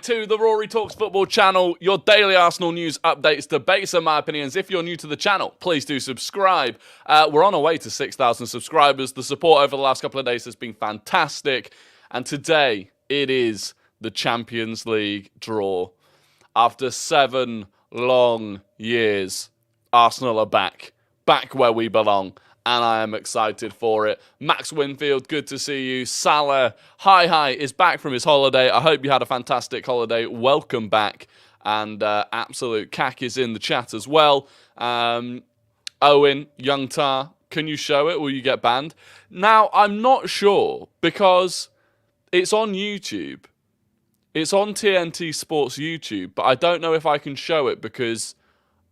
To the Rory Talks Football channel, your daily Arsenal news updates, debates, and my opinions. If you're new to the channel, please do subscribe. We're on our way to 6,000 subscribers. The support over the last couple of days has been fantastic. And today, it is the Champions League draw. After 7 long years, Arsenal are back where we belong. And I am excited for it. Max Winfield, good to see you. Salah, hi, is back from his holiday. I hope you had a fantastic holiday. Welcome back. And Absolute Cack is in the chat as well. Owen, Young Tar, can you show it? Will you get banned? Now, I'm not sure because it's on YouTube. It's on TNT Sports YouTube, but I don't know if I can show it because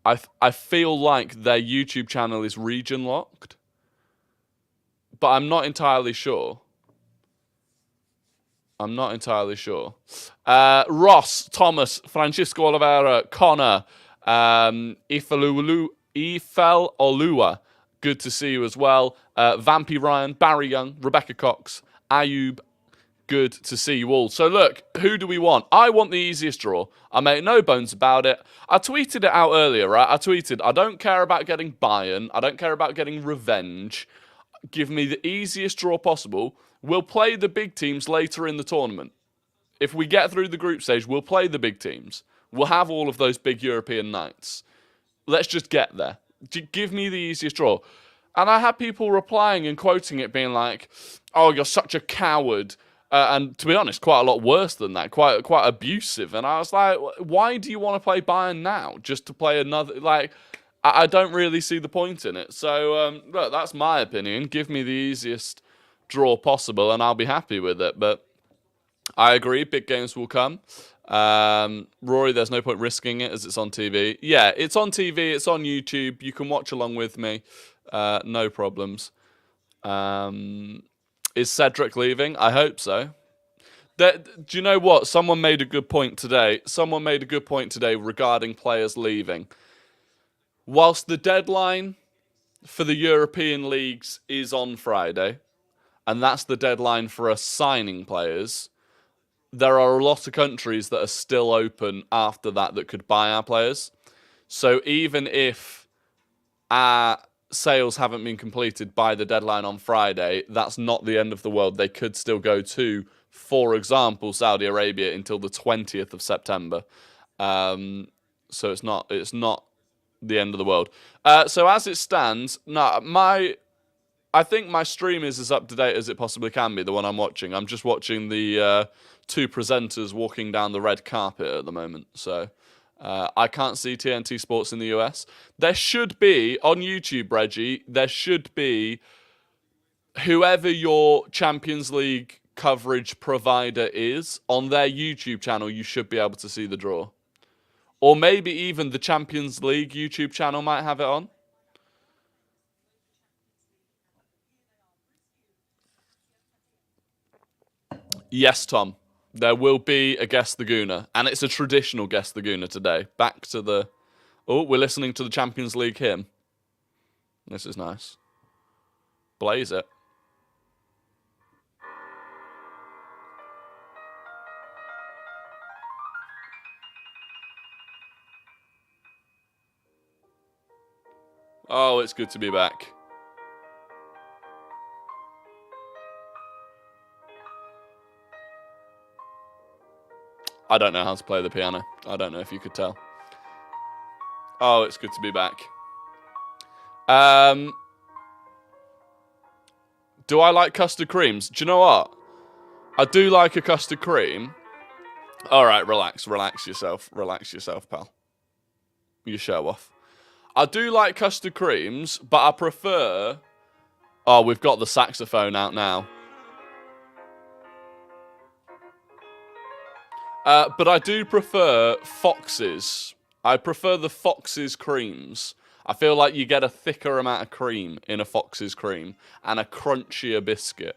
I feel like their YouTube channel is region locked. But I'm not entirely sure. Ross, Thomas, Francisco Oliveira, Connor, Ifel Olua, good to see you as well. Vampy Ryan, Barry Young, Rebecca Cox, Ayub, good to see you all. So look, who do we want? I want the easiest draw. I make no bones about it. I tweeted it out earlier, right? I tweeted, I don't care about getting Bayern. I don't care about getting revenge. Give me the easiest draw possible. We'll play the big teams later in the tournament. If we get through the group stage, we'll play the big teams. We'll have all of those big European nights. Let's just get there. Give me the easiest draw. And I had people replying and quoting it being like, oh, you're such a coward. And to be honest, quite a lot worse than that. Quite abusive. And I was like, why do you want to play Bayern now? Just to play another... Like, I don't really see the point in it. So, look, that's my opinion. Give me the easiest draw possible, and I'll be happy with it. But I agree, big games will come. Rory, there's no point risking it as it's on TV. Yeah, it's on TV. It's on YouTube. You can watch along with me. No problems. Is Cedric leaving? I hope so. Do you know what? Someone made a good point today. Regarding players leaving. Whilst the deadline for the European leagues is on Friday, and that's the deadline for us signing players, there are a lot of countries that are still open after that could buy our players. So even if our sales haven't been completed by the deadline on Friday, that's not the end of the world. They could still go to, for example, Saudi Arabia until the 20th of September. So it's not the end of the world. So as it stands, I think my stream is as up to date as it possibly can be, the one I'm watching. I'm just watching the two presenters walking down the red carpet at the moment. So I can't see TNT Sports in the US. There should be, on YouTube, Reggie, there should be whoever your Champions League coverage provider is, on their YouTube channel, you should be able to see the draw. Or maybe even the Champions League YouTube channel might have it on. Yes, Tom. There will be a Guess the Gooner. And it's a traditional Guess the Gooner today. Back to the... Oh, we're listening to the Champions League hymn. This is nice. Blaze it. Oh, it's good to be back. I don't know how to play the piano. I don't know if you could tell. Oh, it's good to be back. Do I like custard creams? Do you know what? I do like a custard cream. All right, relax yourself, pal. You show off. I do like custard creams, but I prefer... Oh, we've got the saxophone out now. But I do prefer Fox's. I prefer the Fox's creams. I feel like you get a thicker amount of cream in a Fox's cream and a crunchier biscuit.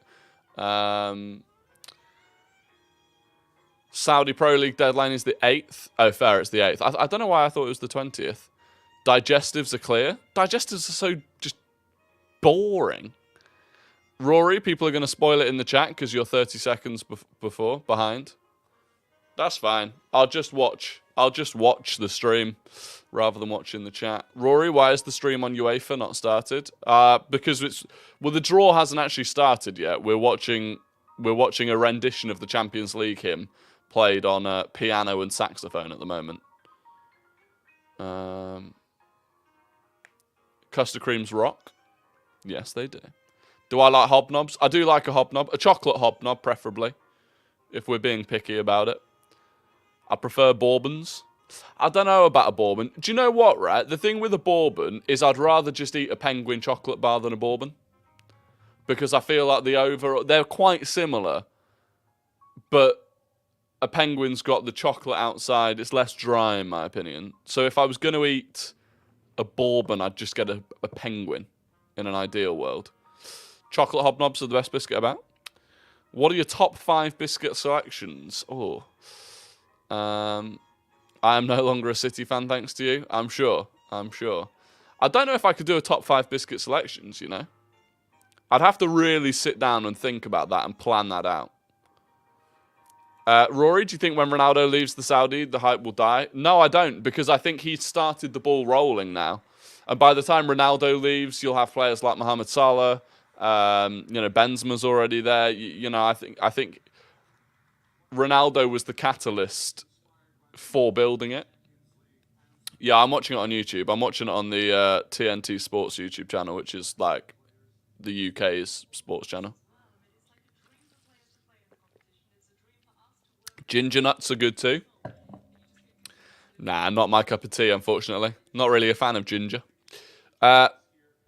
Saudi Pro League deadline is the 8th. Oh, fair, it's the 8th. I don't know why I thought it was the 20th. Digestives are clear. Digestives are so just boring. Rory, people are going to spoil it in the chat because you're 30 seconds behind. That's fine. I'll just watch the stream rather than watching the chat. Rory, why is the stream on UEFA not started? Because the draw hasn't actually started yet. We're watching a rendition of the Champions League hymn played on piano and saxophone at the moment. Custard creams rock. Yes, they do. Do I like hobnobs? I do like a hobnob. A chocolate hobnob, preferably, if we're being picky about it. I prefer bourbons. I don't know about a bourbon. Do you know what, right? The thing with a bourbon is I'd rather just eat a penguin chocolate bar than a bourbon. Because I feel like they're quite similar. But a penguin's got the chocolate outside. It's less dry, in my opinion. So if I was going to eat a bourbon, I'd just get a penguin in an ideal world. Chocolate hobnobs are the best biscuit about. What are your top 5 biscuit selections? Oh. I am no longer a City fan, thanks to you. I'm sure. I don't know if I could do a top 5 biscuit selections, you know. I'd have to really sit down and think about that and plan that out. Rory, do you think when Ronaldo leaves the Saudi, the hype will die? No, I don't, because I think he's started the ball rolling now. And by the time Ronaldo leaves, you'll have players like Mohamed Salah. Benzema's already there. I think Ronaldo was the catalyst for building it. Yeah, I'm watching it on YouTube. I'm watching it on the TNT Sports YouTube channel, which is like the UK's sports channel. Ginger nuts are good too. Nah, not my cup of tea, unfortunately. Not really a fan of ginger.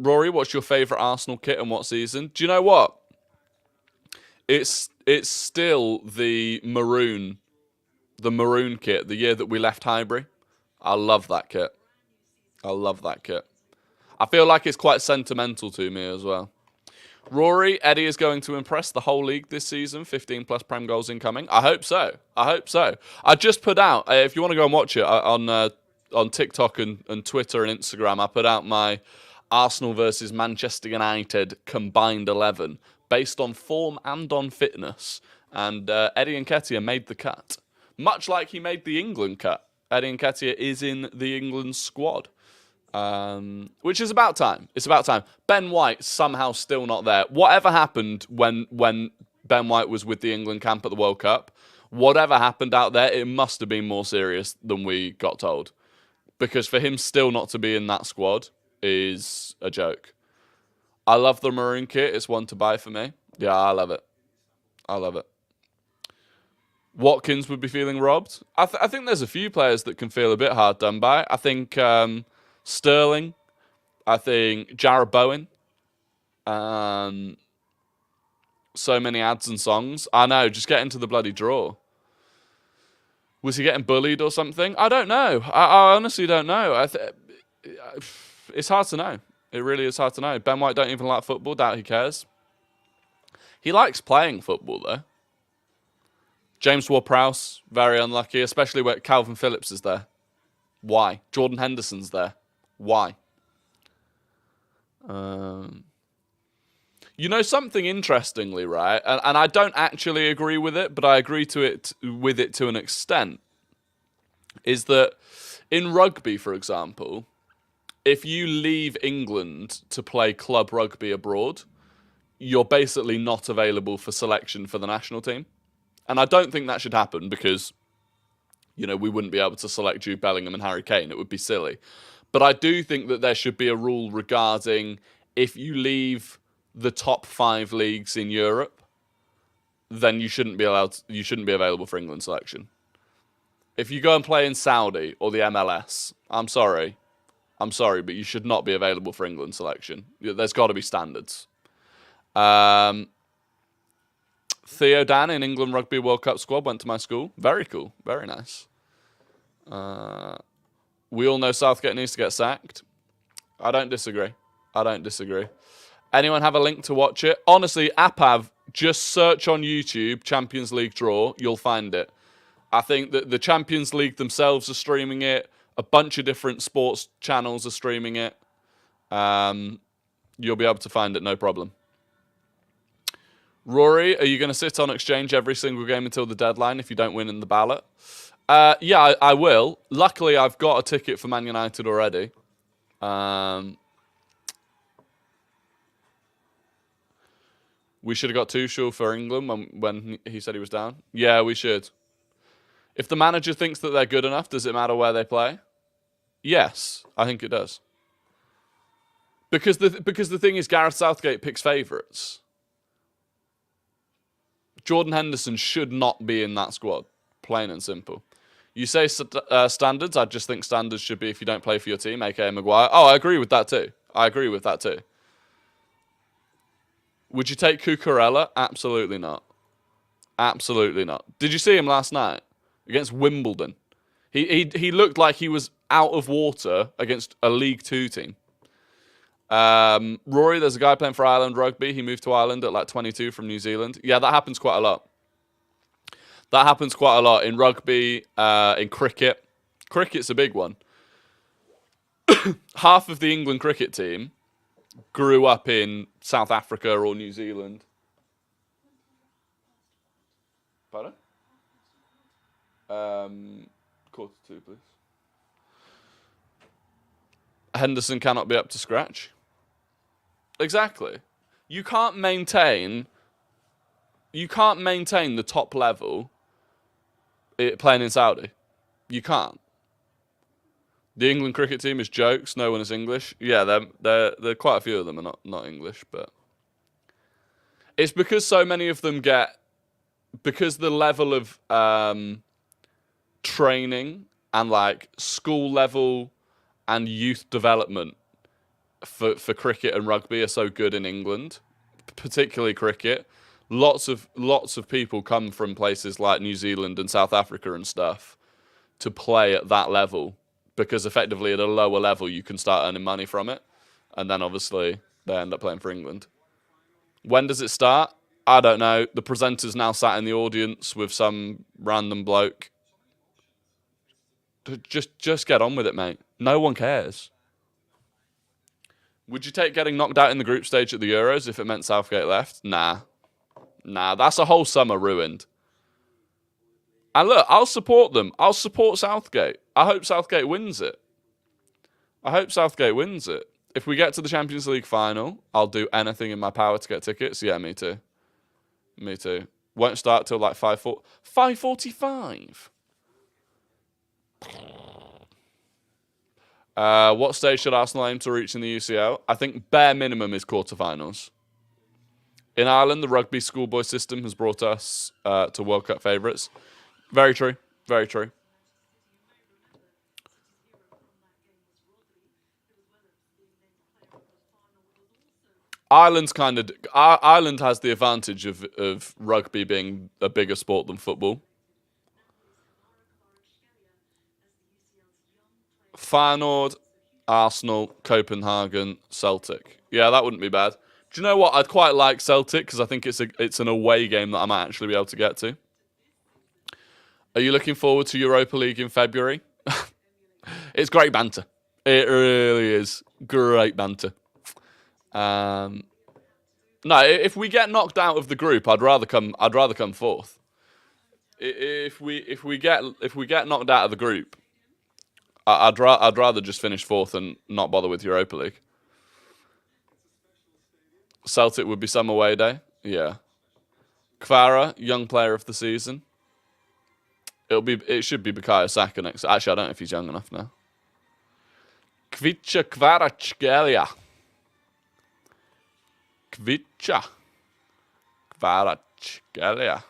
Rory, what's your favourite Arsenal kit and what season? Do you know what? It's still the maroon kit, the year that we left Highbury. I love that kit. I feel like it's quite sentimental to me as well. Rory, Eddie is going to impress the whole league this season. 15 plus Prem goals incoming. I hope so. I just put out, if you want to go and watch it on TikTok and Twitter and Instagram, I put out my Arsenal versus Manchester United combined 11 based on form and on fitness. And Eddie Nketiah made the cut. Much like he made the England cut. Eddie Nketiah is in the England squad. Which is about time. It's about time. Ben White somehow still not there. Whatever happened when Ben White was with the England camp at the World Cup, whatever happened out there, it must have been more serious than we got told. Because for him still not to be in that squad is a joke. I love the maroon kit. It's one to buy for me. Yeah, I love it. Watkins would be feeling robbed. I think there's a few players that can feel a bit hard done by. I think Sterling. I think Jarrod Bowen. So many ads and songs. I know, just get into the bloody draw. Was he getting bullied or something? I don't know. I honestly don't know. It's hard to know. It really is hard to know. Ben White don't even like football. Doubt he cares. He likes playing football, though. James Ward-Prowse, very unlucky, especially when Calvin Phillips is there. Why? Jordan Henderson's there. Why? Something interestingly, right? And I don't actually agree with it, but I agree with it to an extent, is that in rugby, for example, if you leave England to play club rugby abroad, you're basically not available for selection for the national team. And I don't think that should happen because, we wouldn't be able to select Jude Bellingham and Harry Kane. It would be silly. But I do think that there should be a rule regarding if you leave the top 5 leagues in Europe, then you shouldn't be available for England selection. If you go and play in Saudi or the MLS, I'm sorry, but you should not be available for England selection. There's got to be standards. Theo Dan in England Rugby World Cup squad went to my school. Very cool. Very nice. We all know Southgate needs to get sacked. I don't disagree. Anyone have a link to watch it? Honestly, Apav, just search on YouTube Champions League draw. You'll find it. I think that the Champions League themselves are streaming it. A bunch of different sports channels are streaming it. You'll be able to find it, no problem. Rory, are you going to sit on exchange every single game until the deadline if you don't win in the ballot? Yeah, I will. Luckily, I've got a ticket for Man United already. We should have got Tuchel for England when he said he was down. Yeah, we should. If the manager thinks that they're good enough, does it matter where they play? Yes, I think it does. Because the thing is, Gareth Southgate picks favourites. Jordan Henderson should not be in that squad, plain and simple. You say standards, I just think standards should be if you don't play for your team, aka Maguire. Oh, I agree with that too. Would you take Cucurella? Absolutely not. Absolutely not. Did you see him last night against Wimbledon? He looked like he was out of water against a League Two team. Rory, there's a guy playing for Ireland rugby. He moved to Ireland at like 22 from New Zealand. Yeah, that happens quite a lot. That happens quite a lot in rugby, in cricket. Cricket's a big one. Half of the England cricket team grew up in South Africa or New Zealand. Pardon? 1:45, please. Henderson cannot be up to scratch. Exactly. You can't maintain the top level playing in Saudi. You can't. The England cricket team is jokes. No one is English. Yeah, there quite a few of them are not English, but it's because so many of them because the level of training and like school level and youth development for cricket and rugby are so good in England, particularly cricket. Lots of people come from places like New Zealand and South Africa and stuff to play at that level because effectively at a lower level you can start earning money from it, and then obviously they end up playing for England. When does it start? I don't know. The presenter's now sat in the audience with some random bloke. Just get on with it, mate. No one cares. Would you take getting knocked out in the group stage at the Euros if it meant Southgate left? Nah, that's a whole summer ruined. And look, I'll support them. I'll support Southgate. I hope Southgate wins it. If we get to the Champions League final, I'll do anything in my power to get tickets. Yeah, me too. Won't start till like 5:45. What stage should Arsenal aim to reach in the UCL? I think bare minimum is quarterfinals. In Ireland, the rugby schoolboy system has brought us to World Cup favourites. Very true. Ireland has the advantage of rugby being a bigger sport than football. Feyenoord, Arsenal, Copenhagen, Celtic. Yeah, that wouldn't be bad. Do you know what? I'd quite like Celtic because I think it's an away game that I might actually be able to get to. Are you looking forward to Europa League in February? It's great banter. It really is great banter. No, if we get knocked out of the group, I'd rather come fourth. If we get knocked out of the group, I'd rather just finish fourth and not bother with Europa League. Celtic would be some away day. Yeah. Kvara, young player of the season. It should be Bukayo Saka next. Actually, I don't know if he's young enough now. Kvicha Kvaratskhelia. Kvicha Kvaratskhelia.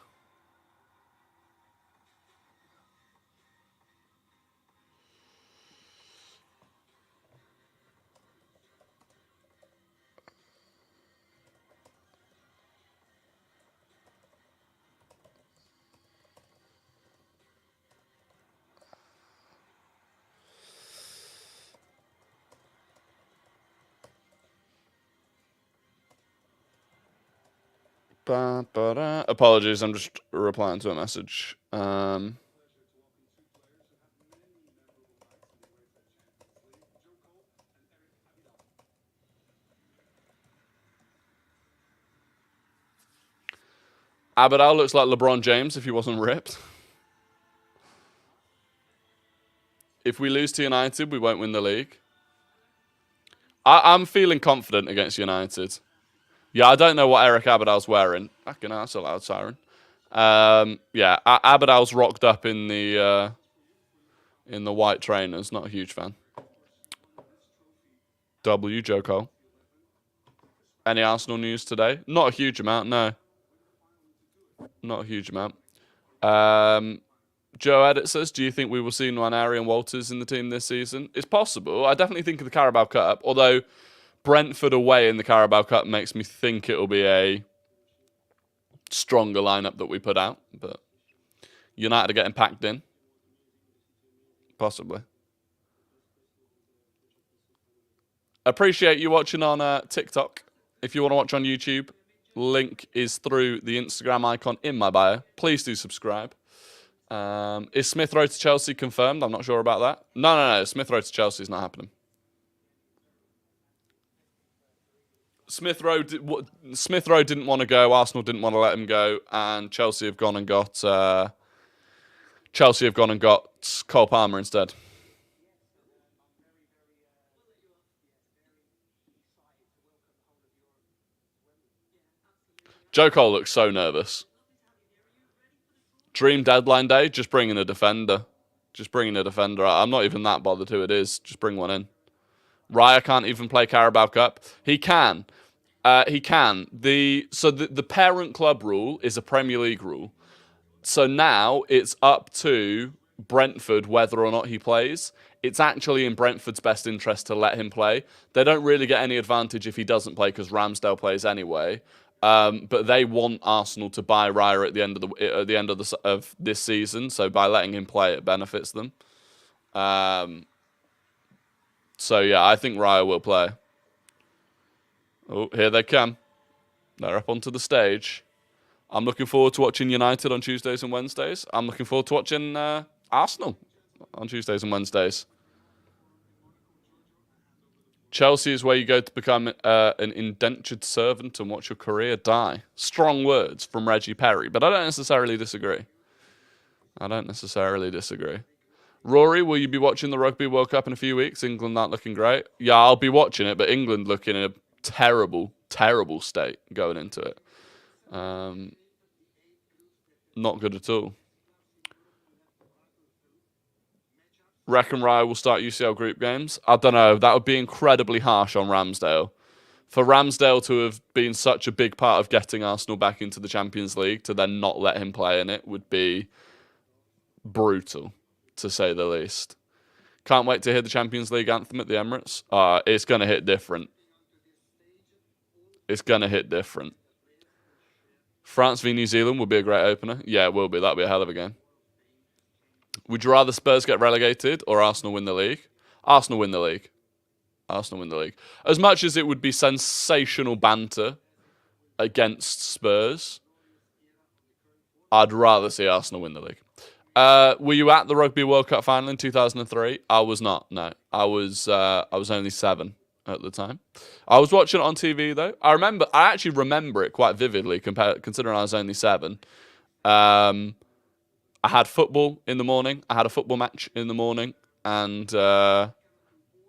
Apologies, I'm just replying to a message. Aberdeen looks like LeBron James if he wasn't ripped. If we lose to United, we won't win the league. I'm feeling confident against United. Yeah, I don't know what Eric Aberdeen's wearing. Fucking hell, that's a loud siren. Yeah, Aberdeen's rocked up in the white trainers. Not a huge fan. W, Joe Cole. Any Arsenal news today? Not a huge amount, no. Not a huge amount. Joe Edit says, do you think we will see Nwaneri and Walters in the team this season? It's possible. I definitely think of the Carabao Cup, although Brentford away in the Carabao Cup makes me think it'll be a stronger lineup that we put out. But United are getting packed in. Possibly. Appreciate you watching on TikTok. If you want to watch on YouTube, link is through the Instagram icon in my bio. Please do subscribe. Is Smith Rowe to Chelsea confirmed? I'm not sure about that. No. Smith Rowe to Chelsea is not happening. Smith Rowe didn't want to go. Arsenal didn't want to let him go, and Chelsea have gone and got Cole Palmer instead. Joe Cole looks so nervous. Dream deadline day, just bringing a defender. I'm not even that bothered who it is. Just bring one in. Raya can't even play Carabao Cup. He can. He can. The parent club rule is a Premier League rule. So now it's up to Brentford whether or not he plays. It's actually in Brentford's best interest to let him play. They don't really get any advantage if he doesn't play because Ramsdale plays anyway. But they want Arsenal to buy Raya at the end of this season. So by letting him play, it benefits them. So yeah, I think Raya will play. Oh, here they come. They're up onto the stage. I'm looking forward to watching United on Tuesdays and Wednesdays. I'm looking forward to watching Arsenal on Tuesdays and Wednesdays. Chelsea is where you go to become an indentured servant and watch your career die. Strong words from Reggie Perry, but I don't necessarily disagree. Rory, will you be watching the Rugby World Cup in a few weeks? England aren't looking great. Yeah, I'll be watching it, but England looking in a terrible, terrible state going into it. Not good at all. Reckon Raya will start UCL group games? I don't know. That would be incredibly harsh on Ramsdale. For Ramsdale to have been such a big part of getting Arsenal back into the Champions League, to then not let him play in it would be brutal, to say the least. Can't wait to hear the Champions League anthem at the Emirates. It's going to hit different. France v New Zealand will be a great opener. Yeah, it will be. That'll be a hell of a game. Would you rather Spurs get relegated or Arsenal win the league? Arsenal win the league. As much as it would be sensational banter against Spurs, I'd rather see Arsenal win the league. Were you at the Rugby World Cup final in 2003? I was not, no. I was only 7 at the time. I was watching it on TV, though. I actually remember it quite vividly, considering I was only 7. I had football in the morning. I had a football match in the morning and got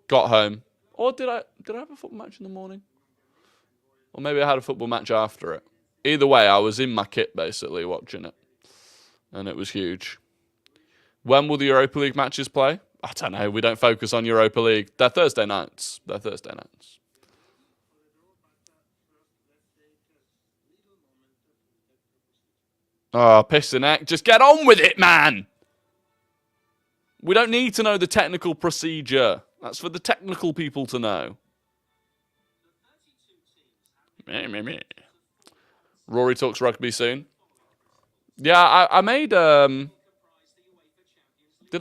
home. Or did I have a football match in the morning? Or maybe I had a football match after it. Either way, I was in my kit, basically, watching it. And it was huge. When will the Europa League matches play? I don't know. We don't focus on Europa League. They're Thursday nights. Oh, piss the neck. Just get on with it, man. We don't need to know the technical procedure. That's for the technical people to know. Rory talks rugby soon. Yeah, I made... Did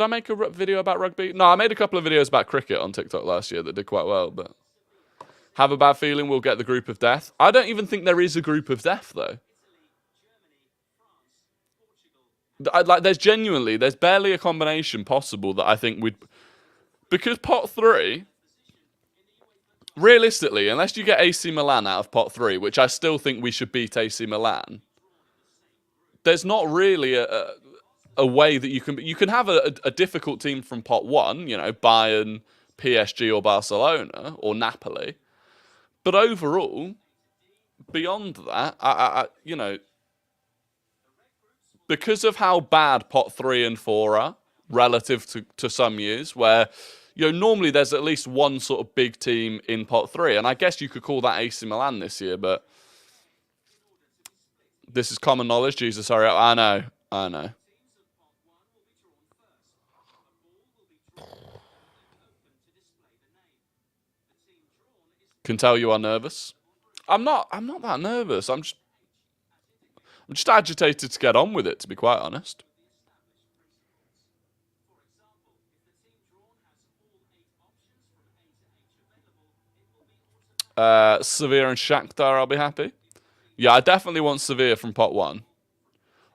I make a video about rugby? No, I made a couple of videos about cricket on TikTok last year that did quite well, but... Have a bad feeling we'll get the group of death. I don't even think there is a group of death, though. There's barely a combination possible that I think we'd... Because pot 3, realistically, unless you get AC Milan out of pot 3, which I still think we should beat AC Milan, there's not really a way that you can have a difficult team from pot one, you know, Bayern, PSG, or Barcelona, or Napoli. But overall, beyond that, you know, because of how bad pot 3 and 4 are relative to some years, where, you know, normally there's at least one sort of big team in pot 3, and I guess you could call that AC Milan this year, but this is common knowledge. Jesus, sorry, I know. Can tell you are nervous. I'm not that nervous. I'm just agitated to get on with it, to be quite honest. Sevilla and Shakhtar, I'll be happy. Yeah, I definitely want Sevilla from pot 1.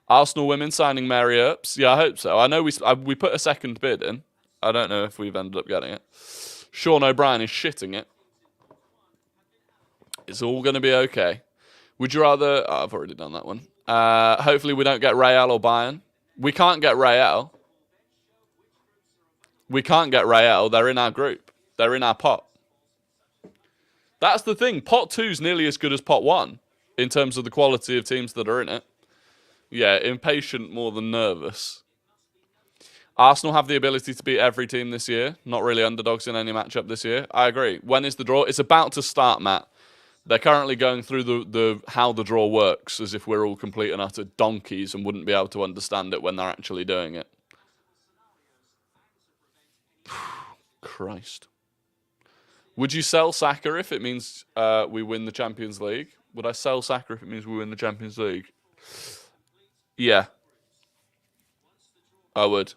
Arsenal women signing Mary Earps. Yeah, I hope so. I know we put a second bid in. I don't know if we've ended up getting it. Sean O'Brien is shitting it. It's all going to be okay. Would you rather... Oh, I've already done that one. Hopefully we don't get Real or Bayern. We can't get Real. We can't get Real. They're in our group. They're in our pot. That's the thing. Pot 2 is nearly as good as pot 1 in terms of the quality of teams that are in it. Yeah, impatient more than nervous. Arsenal have the ability to beat every team this year. Not really underdogs in any matchup this year. I agree. When is the draw? It's about to start, Matt. They're currently going through the how the draw works, as if we're all complete and utter donkeys and wouldn't be able to understand it when they're actually doing it. Christ. Would you sell Saka if it means we win the Champions League? Would I sell Saka if it means we win the Champions League? Yeah. I would.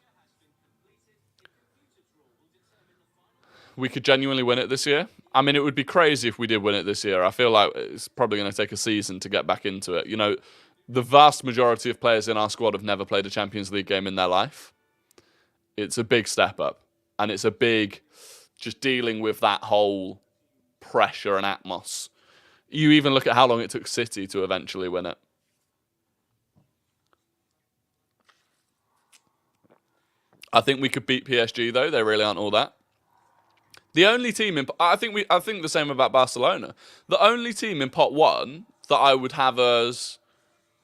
We could genuinely win it this year. I mean, it would be crazy if we did win it this year. I feel like it's probably going to take a season to get back into it. You know, the vast majority of players in our squad have never played a Champions League game in their life. It's a big step up. And it's a big, just dealing with that whole pressure and atmos. You even look at how long it took City to eventually win it. I think we could beat PSG, though. They really aren't all that. The only team in... I think the same about Barcelona. The only team in pot 1 that I would have as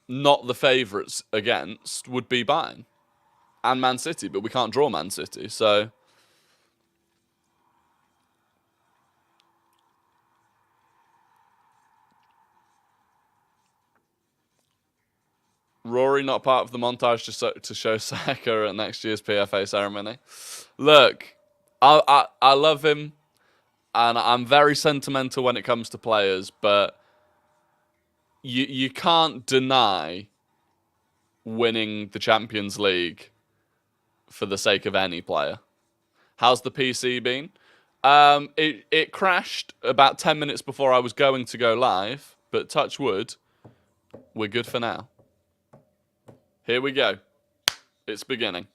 not the favourites against would be Bayern and Man City, but we can't draw Man City, so... Rory not part of the montage to show Saka at next year's PFA ceremony. Look, I love him, and I'm very sentimental when it comes to players, but you can't deny winning the Champions League for the sake of any player. How's the PC been? It crashed about 10 minutes before I was going to go live, but touch wood, we're good for now. Here we go. It's beginning.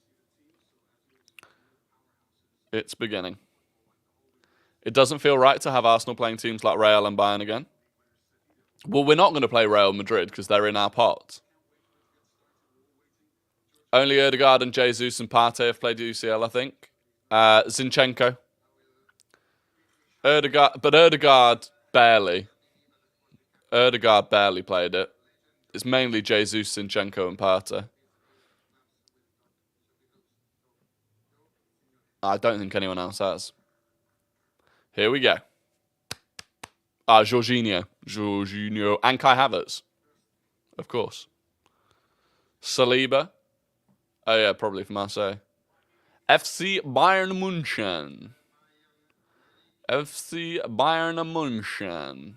It's beginning. It doesn't feel right to have Arsenal playing teams like Real and Bayern again. Well, we're not going to play Real Madrid because they're in our pot. Only Odegaard and Jesus and Partey have played UCL, I think. Zinchenko. Odegaard barely. Odegaard barely played it. It's mainly Jesus, Zinchenko, and Partey. I don't think anyone else has. Here we go. Jorginho. And Kai Havertz. Of course. Saliba. Oh, yeah, probably from Marseille. FC Bayern München. FC Bayern München.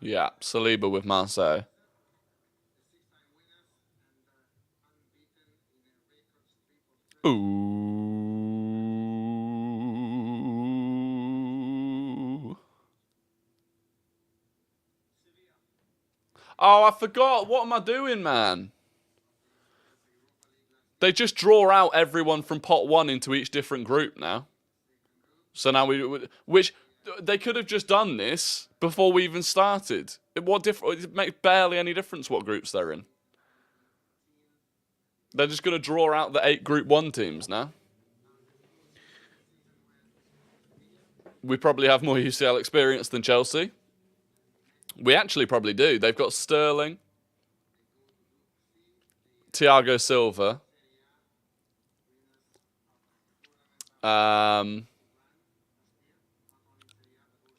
Yeah, Saliba with Marseille. Ooh. Oh, I forgot. What am I doing, man? They just draw out everyone from pot 1 into each different group now. So now which they could have just done this before we even started. It makes barely any difference what groups they're in. They're just going to draw out the 8 Group 1 teams now. We probably have more UCL experience than Chelsea. We actually probably do. They've got Sterling, Thiago Silva,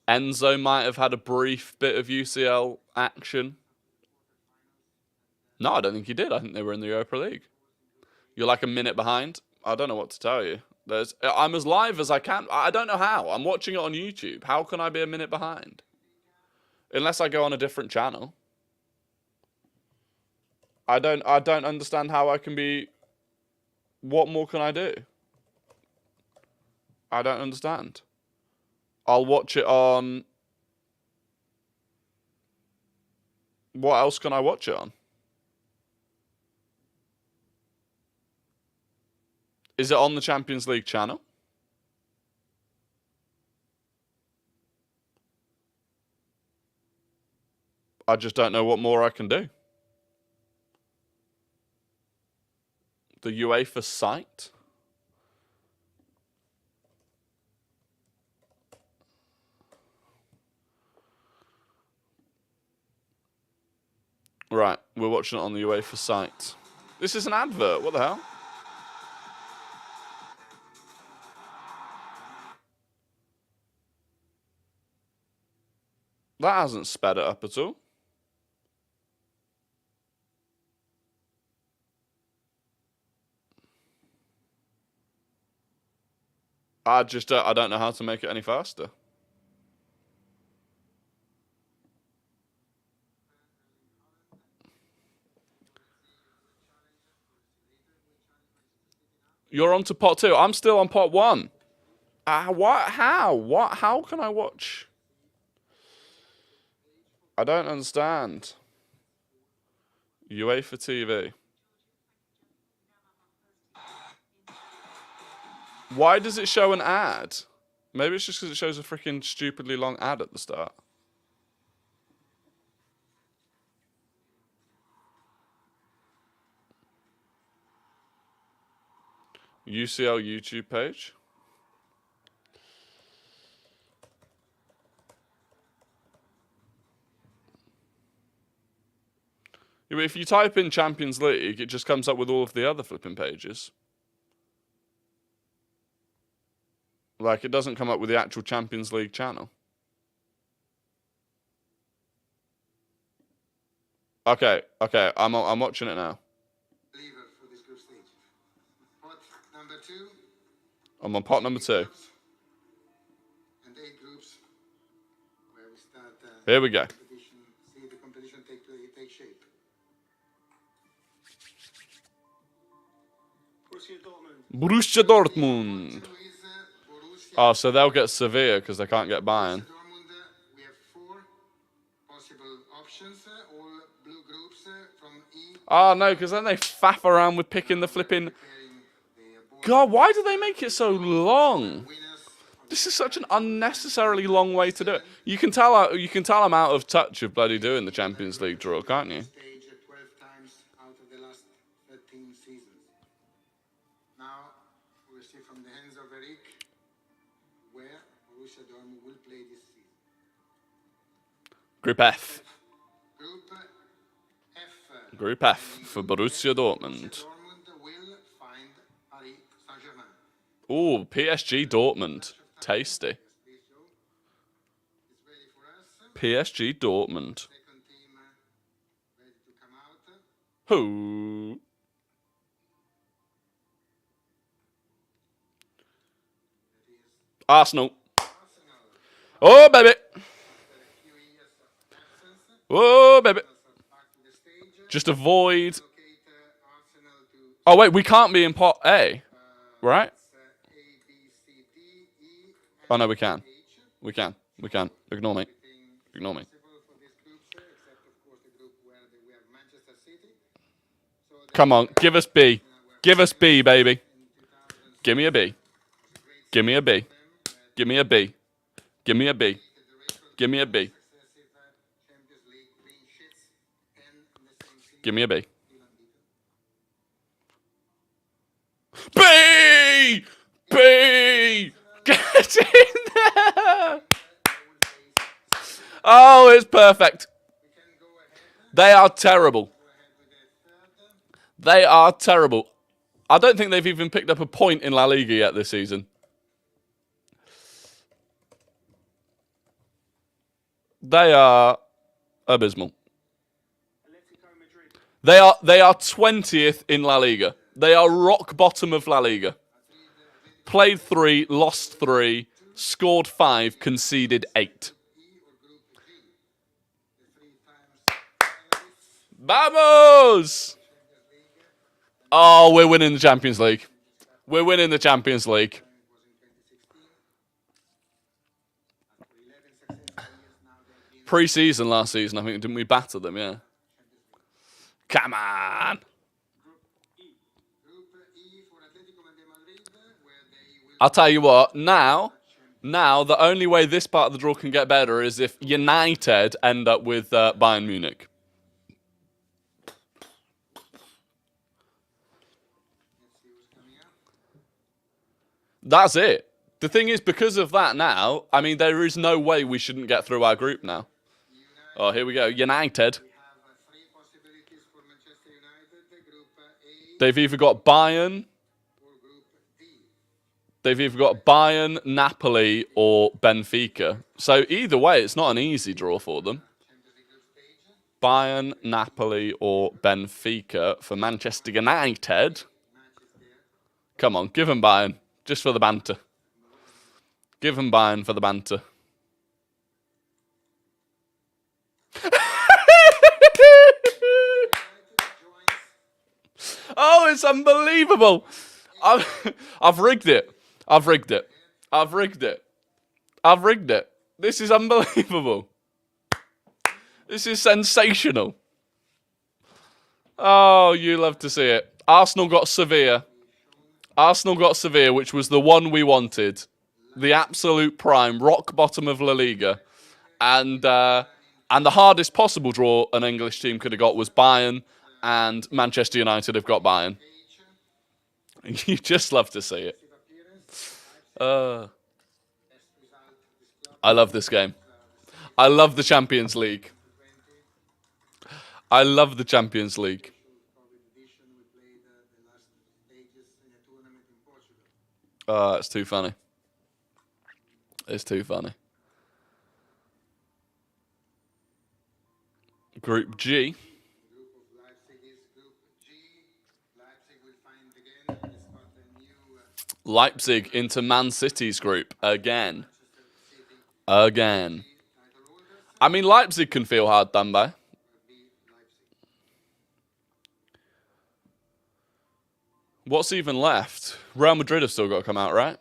Enzo might have had a brief bit of UCL action. No, I don't think he did. I think they were in the Europa League. You're like a minute behind. I don't know what to tell you. I'm as live as I can. I don't know how. I'm watching it on YouTube. How can I be a minute behind? Unless I go on a different channel. I don't understand how I can be. What more can I do? I don't understand. I'll watch it on. What else can I watch it on? Is it on the Champions League channel? I just don't know what more I can do. The UEFA site? Right, we're watching it on the UEFA site. This is an advert, what the hell? That hasn't sped it up at all. I don't know how to make it any faster. You're on to pot 2. I'm still on pot 1. What? How? What? How can I watch? I don't understand. UEFA TV. Why does it show an ad? Maybe it's just because it shows a freaking stupidly long ad at the start. UCL YouTube page. If you type in Champions League, it just comes up with all of the other flipping pages. Like, it doesn't come up with the actual Champions League channel. Okay, I'm watching it now. For this group stage. Pot number 2. I'm on pot number 2. And 8 groups where we start. Here we go. See the competition take shape. Borussia Dortmund. Oh, so they'll get Sevilla because they can't get Bayern. We have 4 possible options, all blue groups from E. Oh, no, because then they faff around with picking the flipping. God, why do they make it so long? This is such an unnecessarily long way to do it. You can tell I'm out of touch of bloody doing the Champions League draw, can't you? Group F. Group F for Borussia Dortmund. Ooh, PSG Dortmund. Tasty. PSG Dortmund. Who? Arsenal. Oh, baby. Oh, baby. Just avoid. Oh, wait, we can't be in pot A, right? Oh, no, we can. We can. Ignore me. Come on, give us B. Give us B, baby. Give me a B. Give me a B. Give me a B. Give me a B. Give me a B. B! B! Get in there! Oh, it's perfect. They are terrible. They are terrible. I don't think they've even picked up a point in La Liga yet this season. They are abysmal. They are 20th in La Liga. They are rock bottom of La Liga. Played 3, lost 3, scored 5, conceded 8. Vamos! Oh, we're winning the Champions League. We're winning the Champions League. Pre-season last season, I think, didn't we batter them? Yeah. Come on! I'll tell you what, now, the only way this part of the draw can get better is if United end up with Bayern Munich. That's it. The thing is, because of that now, I mean, there is no way we shouldn't get through our group now. Oh, here we go. United. They've either got Bayern... They've either got Bayern, Napoli, or Benfica. So either way, it's not an easy draw for them. Bayern, Napoli, or Benfica for Manchester United. Come on, give them Bayern, just for the banter. Give them Bayern for the banter. Oh, it's unbelievable. I've rigged it. I've rigged it. I've rigged it. I've rigged it. This is unbelievable. This is sensational. Oh, you love to see it. Arsenal got Sevilla. Arsenal got Sevilla, which was the one we wanted. The absolute prime, rock bottom of La Liga. And the hardest possible draw an English team could have got was Bayern, and Manchester United have got Bayern. You just love to see it. I love this game. I love the Champions League. I love the Champions League. It's too funny. It's too funny. Group G. Leipzig into Man City's group again. Again. I mean, Leipzig can feel hard done by. What's even left? Real Madrid have still got to come out, right?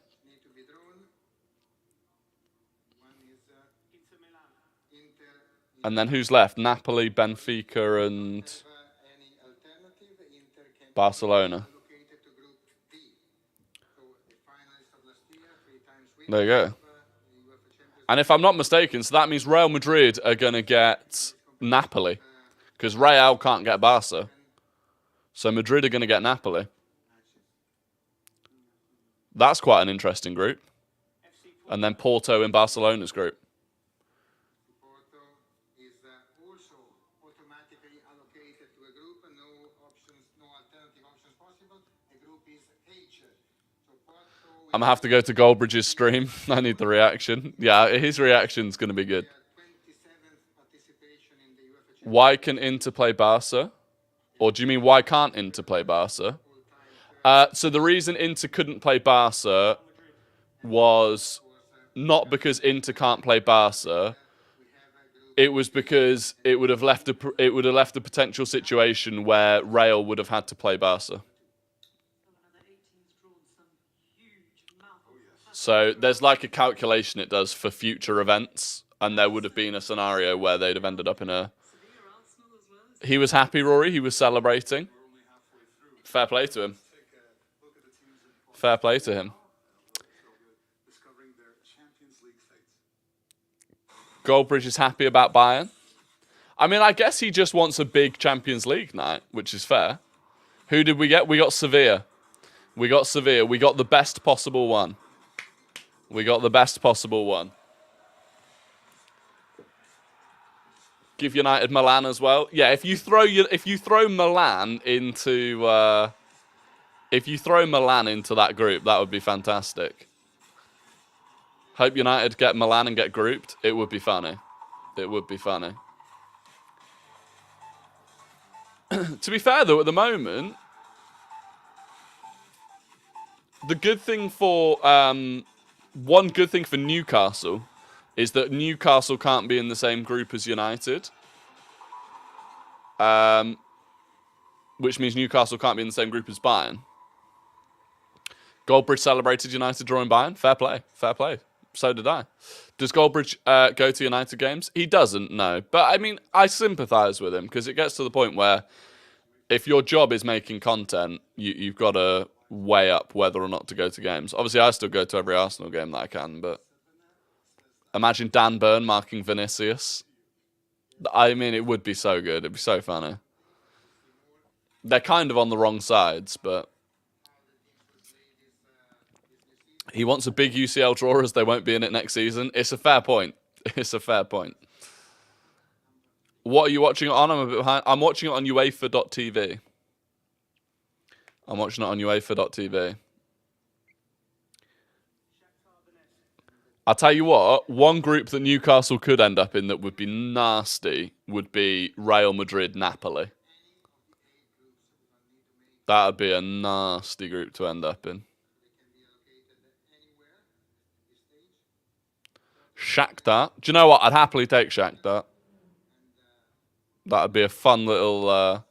And then who's left? Napoli, Benfica, and Barcelona. There you go. And if I'm not mistaken, so that means Real Madrid are going to get Napoli. Because Real can't get Barca. So Madrid are going to get Napoli. That's quite an interesting group. And then Porto in Barcelona's group. I'm going to have to go to Goldbridge's stream. I need the reaction. Yeah, his reaction's going to be good. Why can Inter play Barca? Or do you mean why can't Inter play Barca? So the reason Inter couldn't play Barca was not because Inter can't play Barca. It was because it would have left a potential situation where Real would have had to play Barca. So there's like a calculation it does for future events, and there would have been a scenario where they'd have ended up in a... He was happy, Rory. He was celebrating. Fair play to him. Fair play to him. Goldbridge is happy about Bayern. I mean, I guess he just wants a big Champions League night, which is fair. Who did we get? We got Sevilla. We got Sevilla. We got the best possible one. We got the best possible one. Give United Milan as well. Yeah, if you throw Milan into that group, that would be fantastic. Hope United get Milan and get grouped. It would be funny. It would be funny. To be fair, though, at the moment, the good thing for one good thing for Newcastle is that Newcastle can't be in the same group as United, which means Newcastle can't be in the same group as Bayern. Goldbridge celebrated United drawing Bayern. Fair play. Fair play. So did I. Does Goldbridge go to United games? He doesn't, no. But, I mean, I sympathise with him because it gets to the point where if your job is making content, you've got to weigh up whether or not to go to games. Obviously, I still go to every Arsenal game that I can, but imagine Dan Burn marking Vinicius. I mean, it would be so good. It'd be so funny. They're kind of on the wrong sides, but he wants a big UCL draw as they won't be in it next season. It's a fair point. It's a fair point. What are you watching it on? I'm a bit behind. I'm watching it on UEFA.tv. I'm watching it on UEFA.tv. I'll tell you what, one group that Newcastle could end up in that would be nasty would be Real Madrid-Napoli. That would be a nasty group to end up in. Shakhtar. Do you know what? I'd happily take Shakhtar. That would be a fun little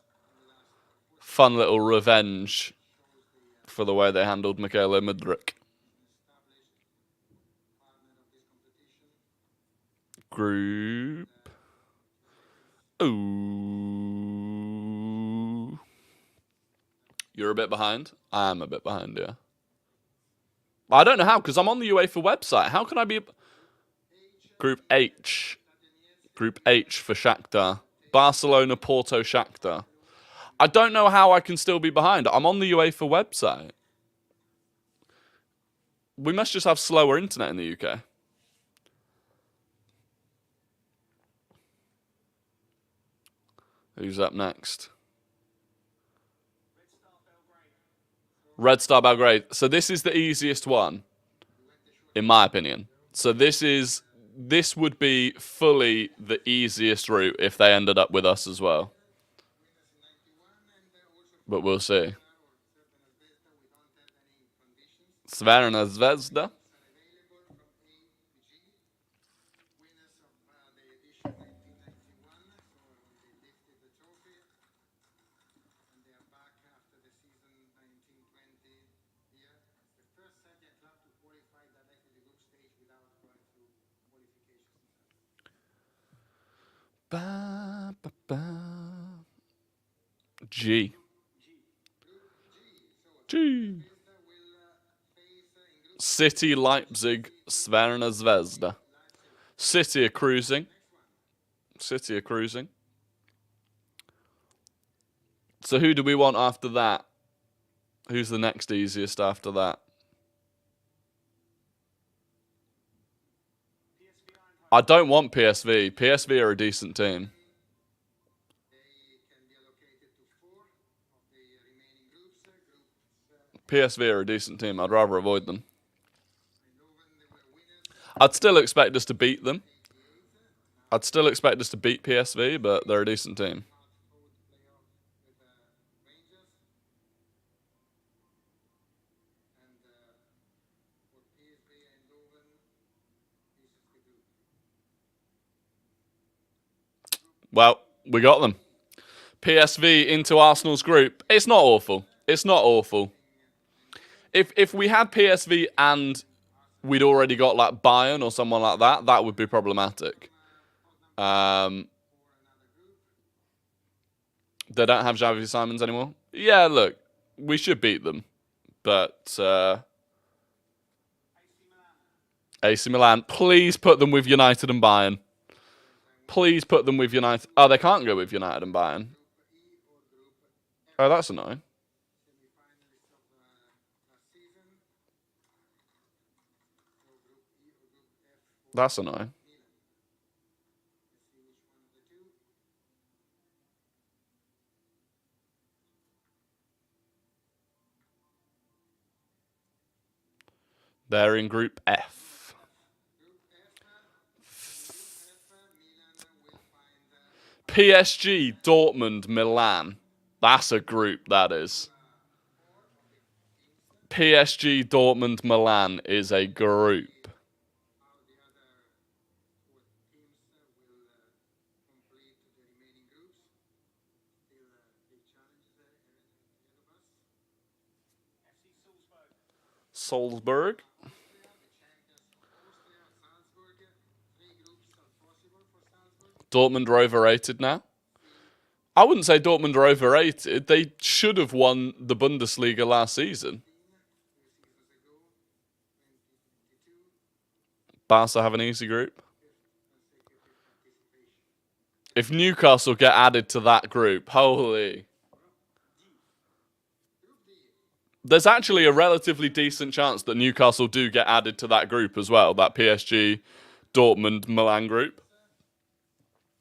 revenge for the way they handled Michaela Mudryk. Group. Ooh. You're a bit behind? I am a bit behind, yeah. I don't know how, because I'm on the UEFA website. How can I be... Group H. Group H for Shakhtar. Barcelona, Porto, Shakhtar. I don't know how I can still be behind. I'm on the UEFA website. We must just have slower internet in the UK. Who's up next? Red Star Belgrade. So this is the easiest one, in my opinion. So this would be fully the easiest route if they ended up with us as well. But we'll see. Crvena Zvezda. Ba, ba, ba. G. City, Leipzig, Crvena Zvezda. City are cruising. City are cruising. So who do we want after that? Who's the next easiest after that? I don't want PSV. PSV are a decent team. PSV are a decent team. I'd rather avoid them. I'd still expect us to beat them. I'd still expect us to beat PSV, but they're a decent team. Well, we got them. PSV into Arsenal's group. It's not awful. It's not awful. If we had PSV and we'd already got like Bayern or someone like that, that would be problematic. They don't have Xavi Simons anymore. Yeah, look, we should beat them. But AC Milan, please put them with United and Bayern. Please put them with United. Oh, they can't go with United and Bayern. Oh, that's annoying. That's annoying. They're in Group F. PSG, Dortmund, Milan. That's a group, that is. PSG, Dortmund, Milan is a group. Salzburg. Dortmund are overrated now. I wouldn't say Dortmund are overrated. They should have won the Bundesliga last season. Barca have an easy group. If Newcastle get added to that group, holy. There's actually a relatively decent chance that Newcastle do get added to that group as well, that PSG, Dortmund, Milan group.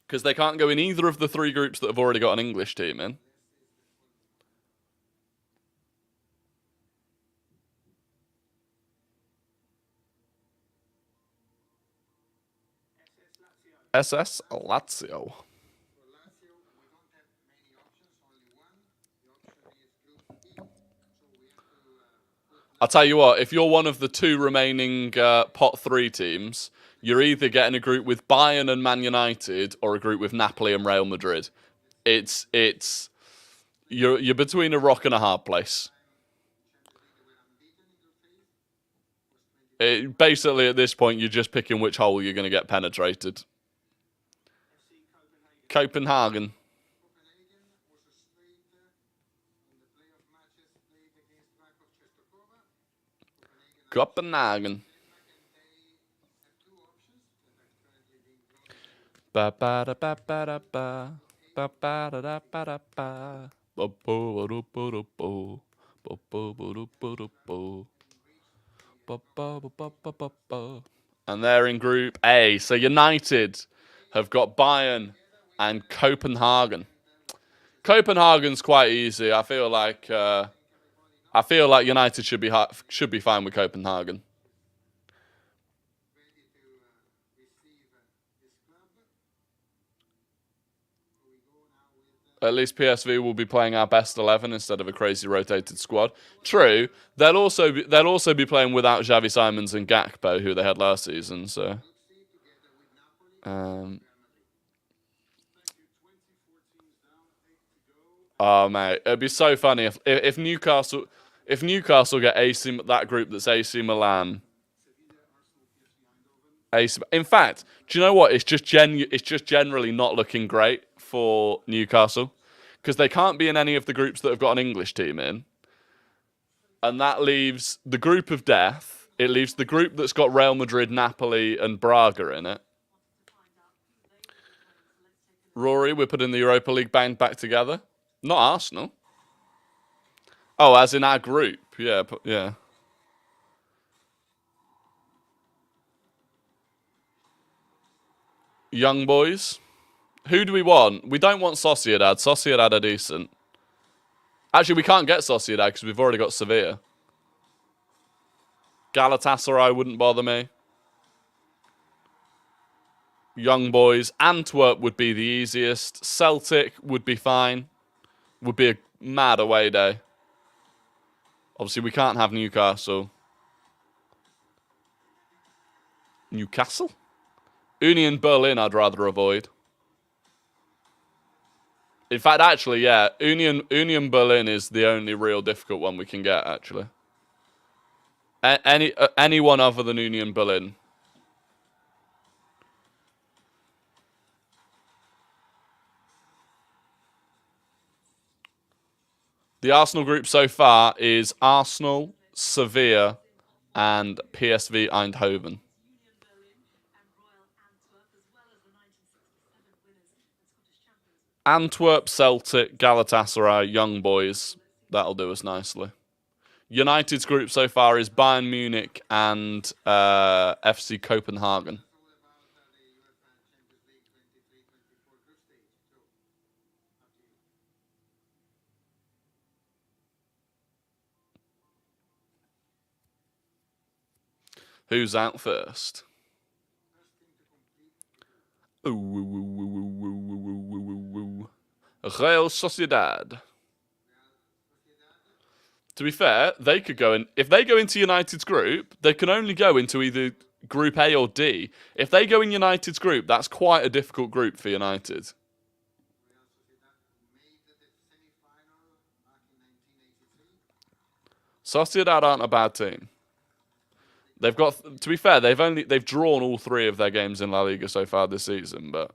Because they can't go in either of the three groups that have already got an English team in. SS Lazio. I'll tell you what, if you're one of the two remaining pot 3 teams, you're either getting a group with Bayern and Man United or a group with Napoli and Real Madrid. You're between a rock and a hard place. Basically, at this point, you're just picking which hole you're going to get penetrated. Copenhagen. Copenhagen. Ba ba da ba ba da ba ba ba da da ba da ba ba bo do bo do bo bo bo do bo do bo ba ba ba ba ba ba. And they're in Group A. So United have got Bayern and Copenhagen. Copenhagen's quite easy. I feel like United should be fine with Copenhagen. At least PSV will be playing our best 11 instead of a crazy rotated squad. True, they'll also be playing without Xavi Simons and Gakpo, who they had last season. So, oh mate, it'd be so funny if Newcastle get that group that's AC Milan. In fact, do you know what? It's just generally not looking great for Newcastle because they can't be in any of the groups that have got an English team in, and that leaves the group of death. It leaves the group that's got Real Madrid, Napoli, and Braga in it. Rory, we're putting the Europa League band back together. Not Arsenal. Oh, as in our group. Yeah, yeah. Young boys. Who do we want? We don't want Sociedad. Sociedad are decent. Actually, we can't get Sociedad because we've already got Sevilla. Galatasaray wouldn't bother me. Young boys. Antwerp would be the easiest. Celtic would be fine. Would be a mad away day. Obviously, we can't have Newcastle. Newcastle? Union Berlin I'd rather avoid. In fact, actually, yeah, Union Berlin is the only real difficult one we can get, actually. Anyone other than Union Berlin. The Arsenal group so far is Arsenal, Sevilla, and PSV Eindhoven. Antwerp, Celtic, Galatasaray, Young Boys. That'll do us nicely. United's group so far is Bayern Munich and FC Copenhagen. Who's out first? Real Sociedad. To be fair, they could go in. If they go into United's group, they can only go into either Group A or D. If they go in United's group, that's quite a difficult group for United. Sociedad aren't a bad team. They've got, to be fair, they've drawn all 3 of their games in La Liga so far this season, but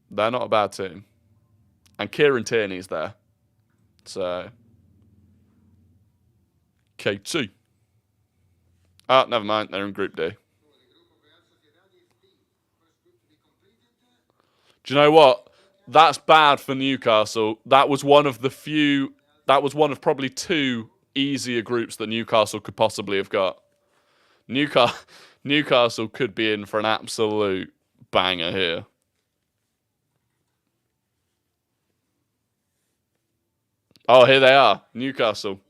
they're not a bad team. And Kieran Tierney's there. So K2. Oh, never mind. They're in Group D. Do you know what? That's bad for Newcastle. That was one of probably 2 easier groups that Newcastle could possibly have got. Newcastle could be in for an absolute banger here. Oh, here they are. Newcastle.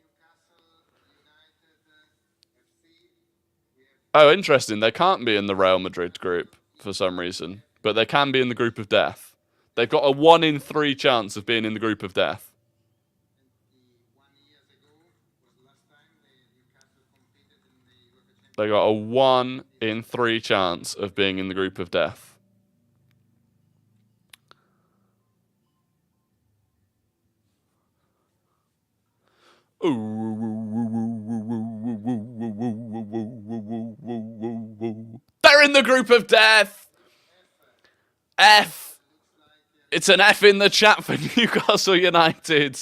Oh, interesting. They can't be in the Real Madrid group for some reason, but they can be in the group of death. They've got a 1 in 3 chance of being in the group of death. They got a 1 in 3 chance of being in the group of death. They're in the group of death. F. It's an F in the chat for Newcastle United.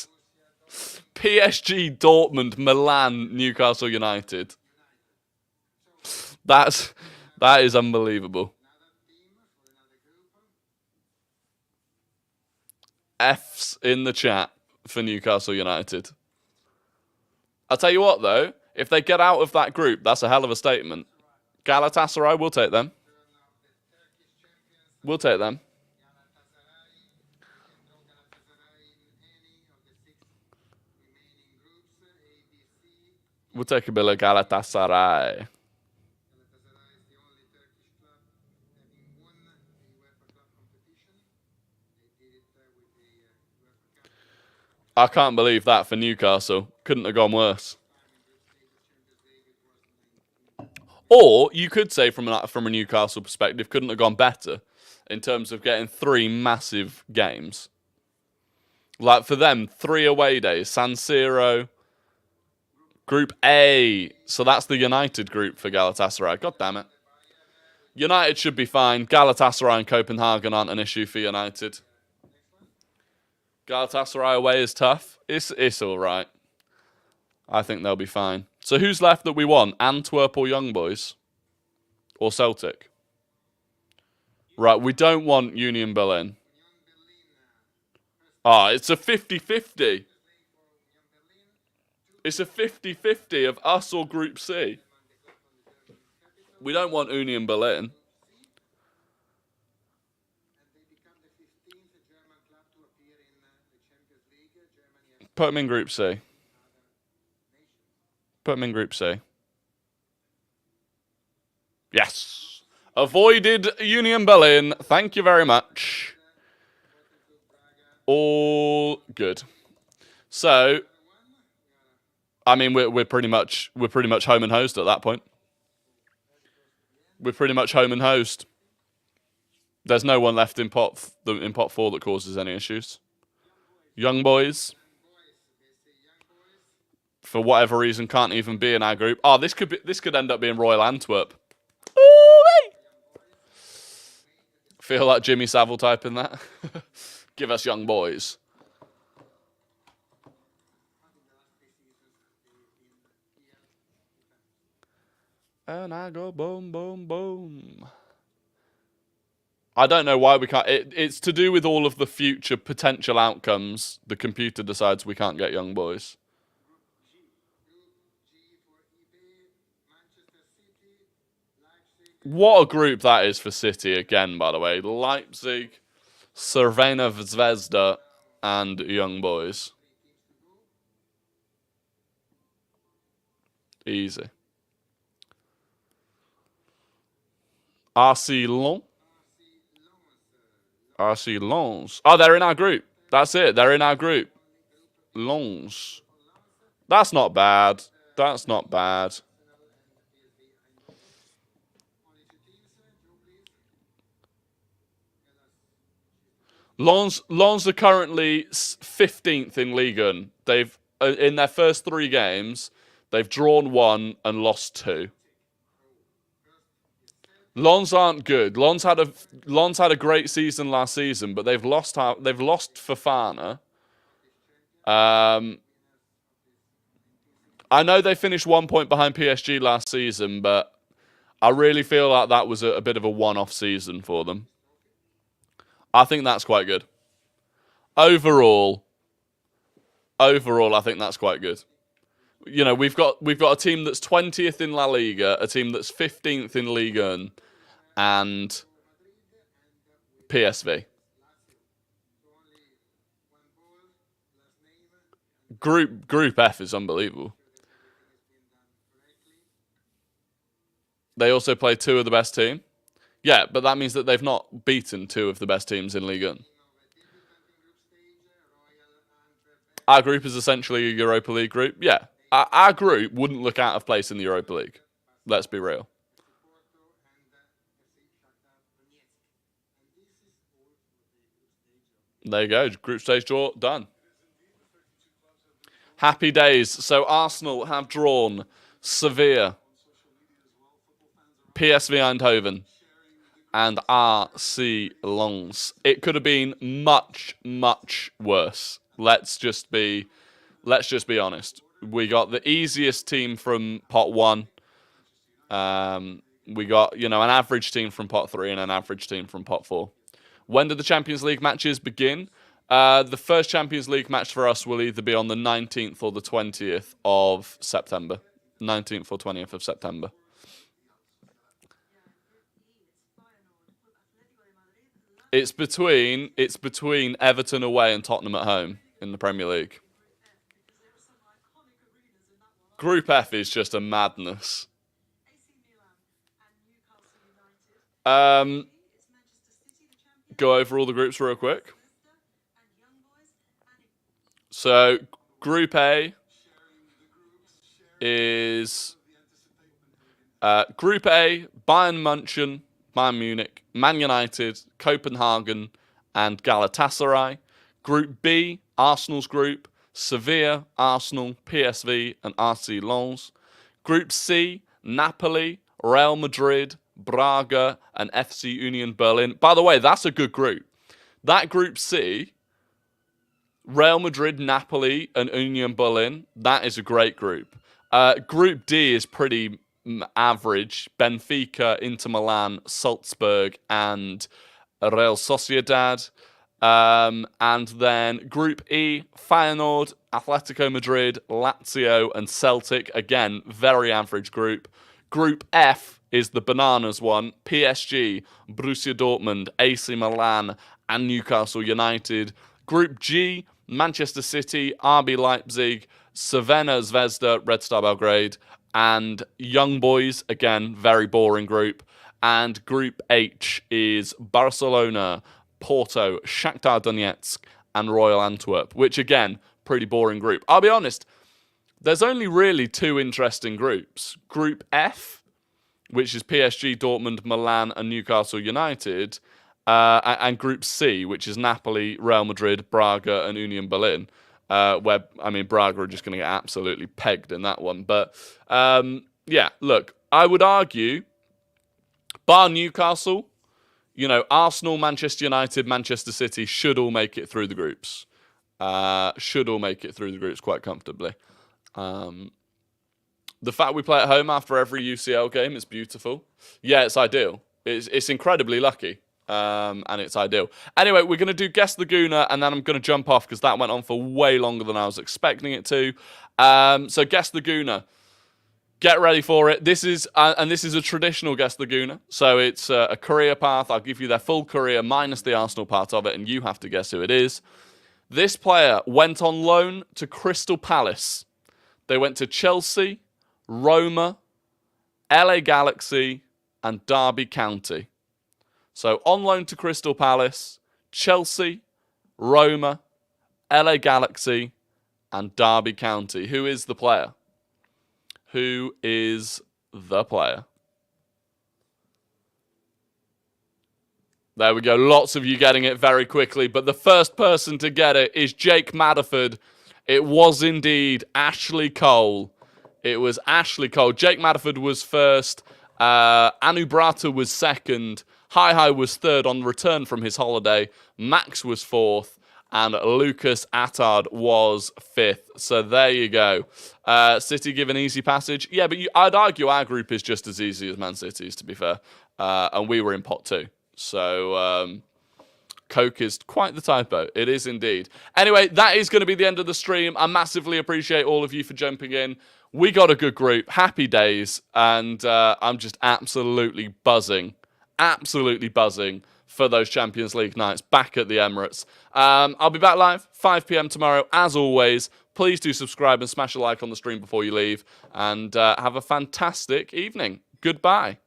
PSG, Dortmund, Milan, Newcastle United. That is unbelievable. F's in the chat for Newcastle United. I'll tell you what, though. If they get out of that group, that's a hell of a statement. Galatasaray, we'll take them. We'll take them. We'll take a bit of Galatasaray. I can't believe that for Newcastle. Couldn't have gone worse. Or you could say from a Newcastle perspective, couldn't have gone better in terms of getting 3 massive games. Like for them, 3 away days. San Siro, Group A. So that's the United group for Galatasaray. God damn it. United should be fine. Galatasaray and Copenhagen aren't an issue for United. Galatasaray away is tough. It's all right. I think they'll be fine. So who's left that we want? Antwerp or Young Boys? Or Celtic? Right, we don't want Union Berlin. It's a 50-50. It's a 50-50 of us or Group C. We don't want Union Berlin. Put them in Group C. Put them in Group C. Yes. Avoided Union Berlin. Thank you very much. All good. So, I mean, we're pretty much home and host at that point. We're pretty much home and host. There's no one left in pot 4 that causes any issues. Young Boys, for whatever reason, can't even be in our group. Oh, this could end up being Royal Antwerp. Ooh-wee! Feel like Jimmy Savile typing that. Give us Young Boys. And I go boom, boom, boom. I don't know why we can't. It's to do with all of the future potential outcomes. The computer decides we can't get young boys. What a group that is for City again, by the way. Leipzig, Cervena Zvezda, and Young Boys. Easy. RC Lens. RC Lens. Oh, they're in our group. That's it. They're in our group. Lens. That's not bad. That's not bad. Lens are currently 15th in Ligue 1. They've in their first 3 games, they've drawn 1 and lost 2. Lens aren't good. Lens had a great season last season, but they've lost Fofana. I know they finished 1 point behind PSG last season, but I really feel like that was a bit of a one-off season for them. I think that's quite good. Overall, I think that's quite good. You know, we've got a team that's 20th in La Liga, a team that's 15th in Ligue 1, and PSV. Group F is unbelievable. They also play 2 of the best team. Yeah, but that means that they've not beaten 2 of the best teams in Ligue 1. Our group is essentially a Europa League group. Yeah, our group wouldn't look out of place in the Europa League. Let's be real. There you go. Group stage draw done. Happy days. So Arsenal have drawn Sevilla, PSV Eindhoven, and RC Lens. It could have been much, much worse. Let's just be honest. We got the easiest team from pot 1. We got, an average team from pot 3 and an average team from pot 4. When do the Champions League matches begin? The first Champions League match for us will either be on the 19th or the 20th of September. 19th or 20th of September. It's between Everton away and Tottenham at home in the Premier League. Group F is just a madness. Go over all the groups real quick. So Group A is Group A, Bayern Munich, Man United, Copenhagen, and Galatasaray. Group B, Arsenal's group, Sevilla, Arsenal, PSV, and RC Lens. Group C, Napoli, Real Madrid, Braga, and FC Union Berlin. By the way, that's a good group. That Group C, Real Madrid, Napoli, and Union Berlin, that is a great group. Group D is pretty average. Benfica, Inter Milan, Salzburg, and Real Sociedad. And then Group E, Feyenoord, Atletico Madrid, Lazio, and Celtic. Again, very average group. Group F is the bananas one. PSG, Borussia Dortmund, AC Milan, and Newcastle United. Group G, Manchester City, RB Leipzig, Cervena Zvezda, Red Star Belgrade, and Young Boys. Again, very boring group. And Group H is Barcelona, Porto, Shakhtar Donetsk, and Royal Antwerp, which again, pretty boring group. I'll be honest, there's only really 2 interesting groups. Group F, which is PSG, Dortmund, Milan, and Newcastle United, and Group C, which is Napoli, Real Madrid, Braga, and Union Berlin, where, Braga are just going to get absolutely pegged in that one. But, yeah, look, I would argue, bar Newcastle, Arsenal, Manchester United, Manchester City should all make it through the groups. Should all make it through the groups quite comfortably. The fact we play at home after every UCL game is beautiful. Yeah, it's ideal. It's incredibly lucky. And it's ideal. Anyway, we're going to do Guess the Gooner, and then I'm going to jump off because that went on for way longer than I was expecting it to. So Guess the Gooner. Get ready for it. This is a traditional Guess the Gooner. So it's a career path. I'll give you their full career minus the Arsenal part of it, and you have to guess who it is. This player went on loan to Crystal Palace. They went to Chelsea, Roma, LA Galaxy, and Derby County. So on loan to Crystal Palace, Chelsea, Roma, LA Galaxy, and Derby County. Who is the player? Who is the player? There we go. Lots of you getting it very quickly, but the first person to get it is Jake Madderford. It was indeed Ashley Cole. It was Ashley Cole. Jake Madderford was first. Anu Brata was second. Hi was third on return from his holiday. Max was fourth. And Lucas Attard was fifth. So there you go. City give an easy passage. Yeah, but I'd argue our group is just as easy as Man City's, to be fair. And we were in pot 2. So Coke is quite the typo. It is indeed. Anyway, that is going to be the end of the stream. I massively appreciate all of you for jumping in. We got a good group. Happy days. And I'm just absolutely buzzing. Absolutely buzzing for those Champions League nights back at the Emirates. I'll be back live 5 p.m. tomorrow. As always, please do subscribe and smash a like on the stream before you leave. And have a fantastic evening. Goodbye.